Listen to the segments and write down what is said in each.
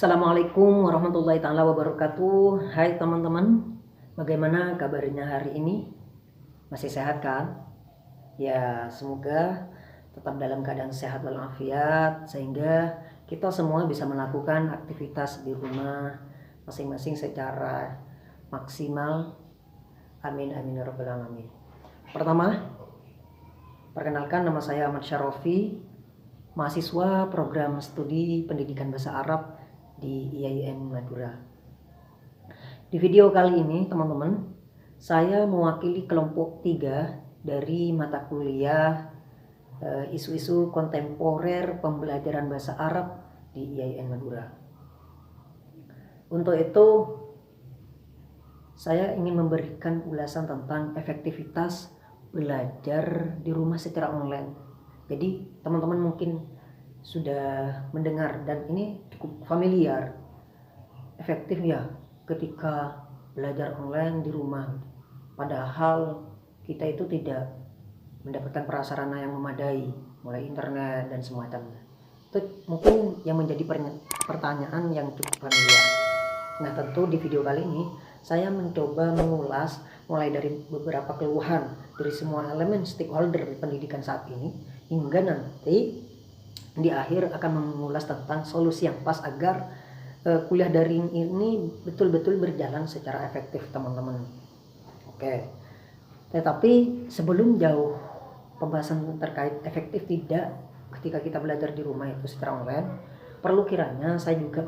Assalamualaikum warahmatullahi taala wabarakatuh. Hai teman-teman, bagaimana kabarnya hari ini? Masih sehat kan? Ya, semoga tetap dalam keadaan sehat walafiat sehingga kita semua bisa melakukan aktivitas di rumah masing-masing secara maksimal. Amin amin ya rabbal alamin. Pertama, perkenalkan, nama saya Ahmad Syarofi, mahasiswa program studi pendidikan bahasa Arab di IAIN Madura. Di video kali ini teman-teman, saya mewakili kelompok 3 dari mata kuliah isu-isu kontemporer pembelajaran bahasa Arab di IAIN Madura. Untuk itu saya ingin memberikan ulasan tentang efektivitas belajar di rumah secara online. Jadi teman-teman mungkin sudah mendengar dan ini cukup familiar. Efektif ya ketika belajar online di rumah, padahal kita itu tidak mendapatkan prasarana yang memadai, mulai internet dan semacamnya. Itu mungkin yang menjadi pertanyaan yang cukup familiar. Nah, tentu di video kali ini saya mencoba mengulas mulai dari beberapa keluhan dari semua elemen stakeholder pendidikan saat ini, hingga nanti di akhir akan mengulas tentang solusi yang pas agar kuliah daring ini betul-betul berjalan secara efektif teman-teman. Oke, tetapi sebelum jauh pembahasan terkait efektif tidak ketika kita belajar di rumah itu secara online, perlu kiranya saya juga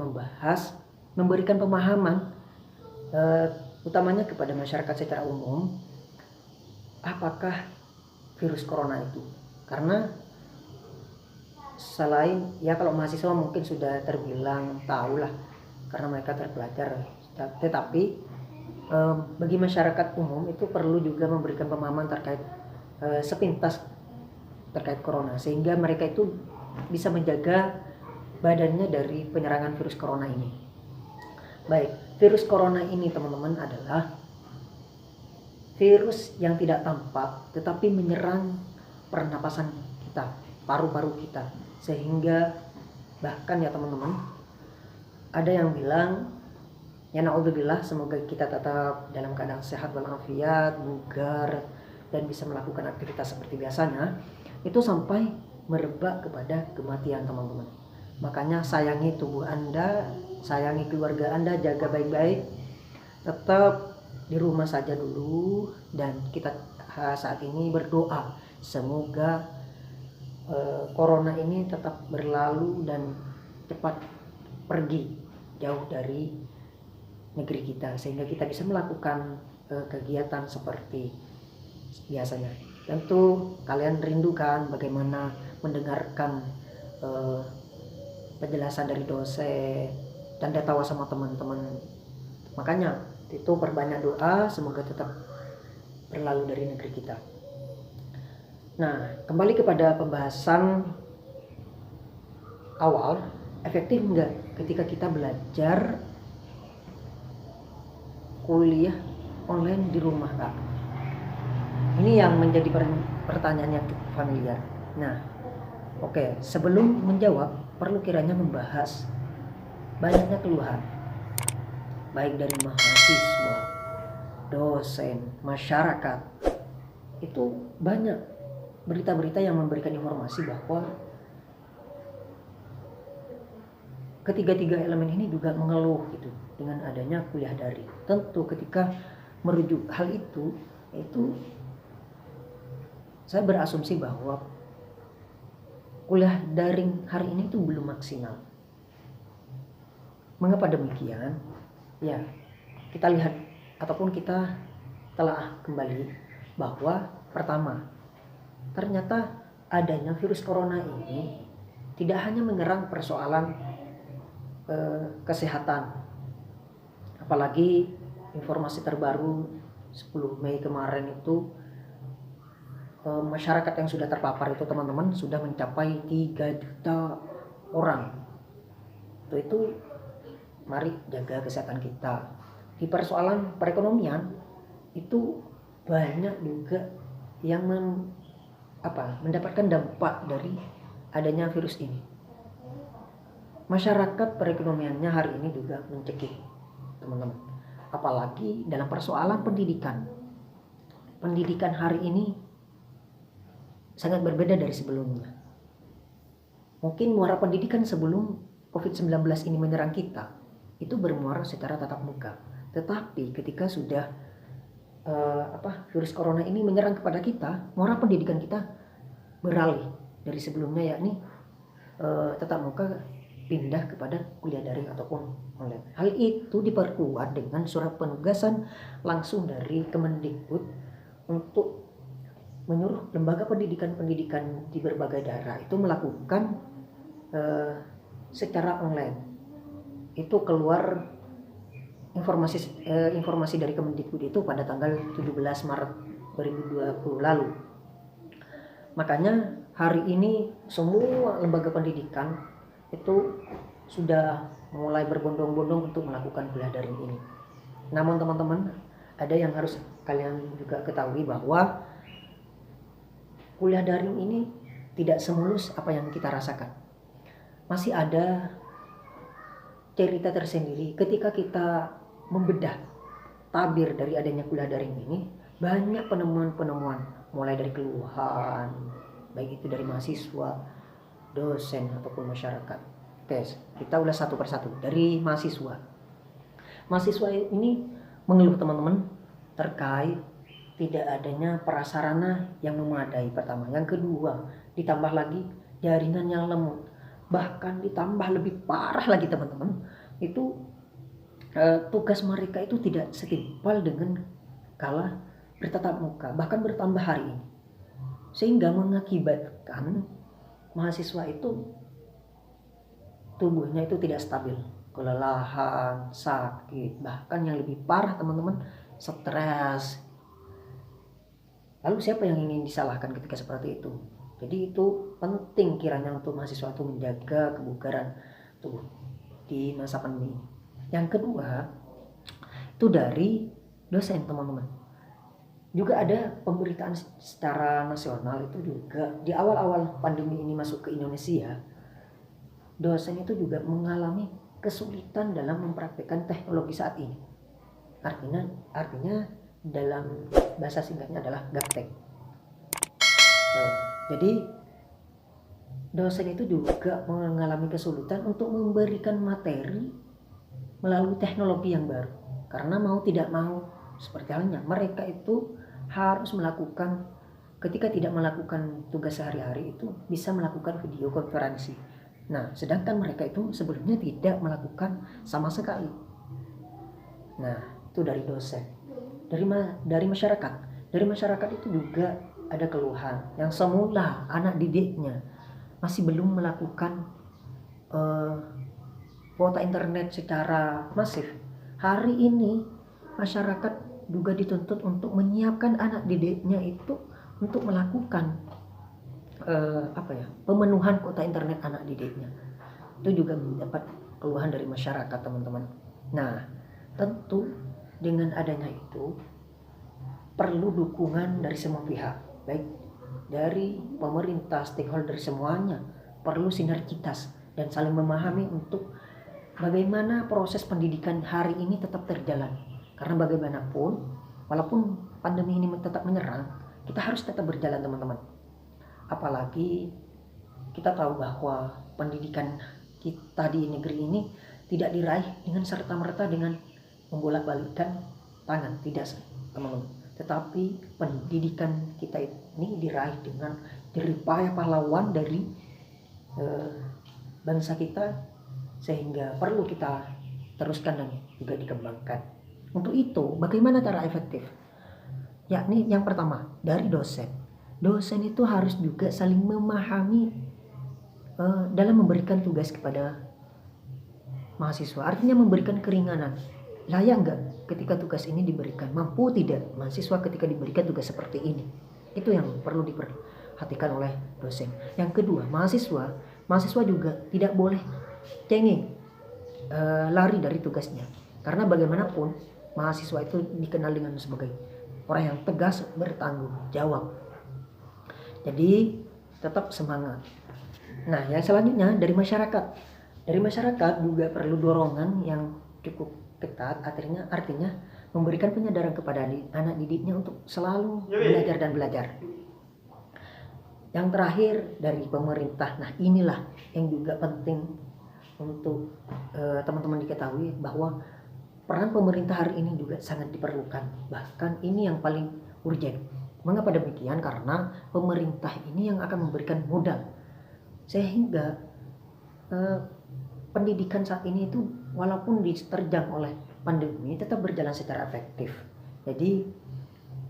memberikan pemahaman utamanya kepada masyarakat secara umum, apakah virus corona itu. Karena selain ya kalau mahasiswa mungkin sudah terbilang tahu lah karena mereka terpelajar, tetapi bagi masyarakat umum itu perlu juga memberikan pemahaman terkait sepintas terkait corona, sehingga mereka itu bisa menjaga badannya dari penyerangan virus corona ini. Baik, virus corona ini teman-teman adalah virus yang tidak tampak tetapi menyerang pernapasan kita, paru-paru kita, sehingga bahkan ya teman-teman, ada yang bilang ya naudzubillah, semoga kita tetap dalam keadaan sehat walafiat, bugar, dan bisa melakukan aktivitas seperti biasanya, itu sampai merebak kepada kematian teman-teman. Makanya sayangi tubuh Anda, sayangi keluarga Anda, jaga baik-baik, tetap di rumah saja dulu, dan kita saat ini berdoa semoga corona ini tetap berlalu dan cepat pergi jauh dari negeri kita, sehingga kita bisa melakukan kegiatan seperti biasanya. Tentu kalian rindukan bagaimana mendengarkan penjelasan dari dosen dan ditawa sama teman-teman. Makanya itu perbanyak doa semoga tetap berlalu dari negeri kita. Nah, kembali kepada pembahasan awal, efektif enggak ketika kita belajar kuliah online di rumah, Kak? Ini yang menjadi pertanyaan yang cukup familiar. Nah, oke, sebelum menjawab perlu kiranya membahas banyaknya keluhan baik dari mahasiswa, dosen, masyarakat. Itu banyak berita-berita yang memberikan informasi bahwa ketiga-tiga elemen ini juga mengeluh gitu dengan adanya kuliah daring. Tentu ketika merujuk hal itu saya berasumsi bahwa kuliah daring hari ini itu belum maksimal. Mengapa demikian? Ya, kita lihat ataupun kita telah kembali bahwa pertama, ternyata adanya virus corona ini tidak hanya menyerang persoalan kesehatan, apalagi informasi terbaru 10 Mei kemarin itu masyarakat yang sudah terpapar itu teman-teman sudah mencapai 3 juta orang. Itu mari jaga kesehatan kita. Di persoalan perekonomian itu banyak juga yang mendapatkan dampak dari adanya virus ini. masyarakat perekonomiannya hari ini juga mencekik, teman-teman. Apalagi dalam persoalan pendidikan. Pendidikan hari ini sangat berbeda dari sebelumnya. Mungkin muara pendidikan sebelum COVID-19 ini menyerang kita itu bermuara secara tatap muka. Tetapi ketika sudah virus corona ini menyerang kepada kita, muara pendidikan kita beralih dari sebelumnya, yakni tatap muka pindah kepada kuliah daring ataupun online. Hal itu diperkuat dengan surat penugasan langsung dari Kemendikbud untuk menyuruh lembaga pendidikan di berbagai daerah itu melakukan secara online. Itu keluar informasi dari Kemendikbud itu pada tanggal 17 Maret 2020 lalu. Makanya hari ini semua lembaga pendidikan itu sudah mulai berbondong-bondong untuk melakukan kuliah daring ini. Namun teman-teman, ada yang harus kalian juga ketahui bahwa kuliah daring ini tidak semulus apa yang kita rasakan. Masih ada cerita tersendiri ketika kita membedah tabir dari adanya kuliah daring ini. Banyak penemuan-penemuan, mulai dari keluhan, baik itu dari mahasiswa, dosen ataupun masyarakat. Tes, kita ulas satu persatu. Dari mahasiswa. Mahasiswa ini mengeluh, teman-teman, terkait tidak adanya prasarana yang memadai, pertama. Yang kedua, ditambah lagi jaringan yang lemot. Bahkan ditambah lebih parah lagi, teman-teman, itu tugas mereka itu tidak setimpal dengan kala bertatap muka, bahkan bertambah hari ini, sehingga mengakibatkan mahasiswa itu tubuhnya itu tidak stabil, kelelahan, sakit, bahkan yang lebih parah, teman-teman, stres. Lalu siapa yang ingin disalahkan ketika seperti itu? Jadi itu penting kiranya untuk mahasiswa itu menjaga kebugaran tubuh di masa pandemi. Yang kedua, itu dari dosen, teman-teman. Juga ada pemberitaan secara nasional itu juga di awal-awal pandemi ini masuk ke Indonesia, dosen itu juga mengalami kesulitan dalam mempraktikkan teknologi saat ini. Artinya dalam bahasa singkatnya adalah gaptek. Jadi dosen itu juga mengalami kesulitan untuk memberikan materi melalui teknologi yang baru. Karena mau tidak mau, seperti halnya mereka itu harus melakukan, ketika tidak melakukan tugas sehari-hari itu bisa melakukan video konferensi. Nah, sedangkan mereka itu sebelumnya tidak melakukan sama sekali. Nah, itu dari dosen. Dari masyarakat. Dari masyarakat itu juga ada keluhan yang semula anak didiknya masih belum melakukan kuota internet secara masif. Hari ini masyarakat juga dituntut untuk menyiapkan anak didiknya itu untuk melakukan pemenuhan kuota internet anak didiknya. Itu juga mendapat keluhan dari masyarakat, teman-teman. Nah, tentu dengan adanya itu perlu dukungan dari semua pihak, baik dari pemerintah, stakeholder semuanya, perlu sinergitas dan saling memahami untuk bagaimana proses pendidikan hari ini tetap terjalan. Karena bagaimanapun, walaupun pandemi ini tetap menyerang, kita harus tetap berjalan, teman-teman. Apalagi kita tahu bahwa pendidikan kita di negeri ini tidak diraih dengan serta-merta dengan membolak-balikkan tangan, tidak, teman-teman. Tetapi pendidikan kita ini diraih dengan jerih payah pahlawan dari bangsa kita, sehingga perlu kita teruskan dan juga dikembangkan. Untuk itu, bagaimana cara efektif? Yakni yang pertama, dari dosen. Dosen itu harus juga saling memahami dalam memberikan tugas kepada mahasiswa. Artinya memberikan keringanan. Layak enggak ketika tugas ini diberikan? Mampu tidak mahasiswa ketika diberikan tugas seperti ini? Itu yang perlu diperhatikan oleh dosen. Yang kedua, mahasiswa juga tidak boleh cengeng, lari dari tugasnya. Karena bagaimanapun mahasiswa itu dikenal dengan sebagai orang yang tegas, bertanggung jawab. Jadi tetap semangat. Nah, yang selanjutnya dari masyarakat. Dari masyarakat juga perlu dorongan yang cukup ketat, artinya memberikan penyadaran kepada anak didiknya untuk selalu belajar dan belajar. Yang terakhir dari pemerintah, nah inilah yang juga penting untuk teman-teman diketahui, bahwa peran pemerintah hari ini juga sangat diperlukan. Bahkan ini yang paling urgent. Mengapa demikian? Karena pemerintah ini yang akan memberikan modal, sehingga pendidikan saat ini itu walaupun diterjang oleh pandemi tetap berjalan secara efektif. Jadi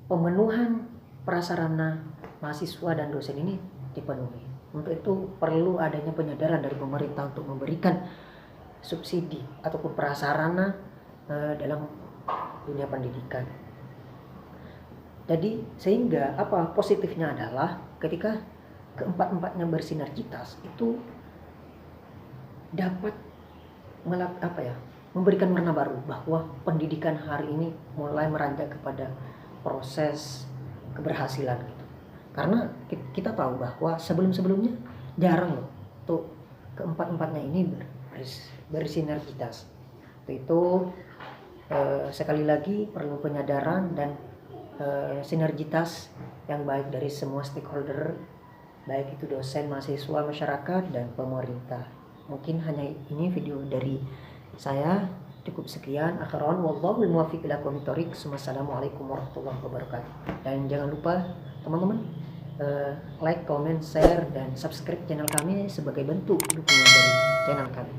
pemenuhan prasarana mahasiswa dan dosen ini dipenuhi. Untuk itu perlu adanya penyadaran dari pemerintah untuk memberikan subsidi ataupun prasarana dalam dunia pendidikan. Jadi sehingga apa positifnya adalah ketika keempat-empatnya bersinergitas itu dapat memberikan warna baru, bahwa pendidikan hari ini mulai meranjak kepada proses keberhasilan gitu. Karena kita tahu bahwa sebelumnya jarang loh tuh keempat-empatnya ini bersinergitas. Itu sekali lagi perlu penyadaran dan sinergitas yang baik dari semua stakeholder, baik itu dosen, mahasiswa, masyarakat, dan pemerintah. Mungkin hanya ini video dari saya, cukup sekian. Akhiran wallahul muwaffiq ila aqwamit thoriq. Wassalamualaikum warahmatullahi wabarakatuh. Dan jangan lupa teman-teman like, comment, share, dan subscribe channel kami sebagai bentuk dukungan dari channel kami.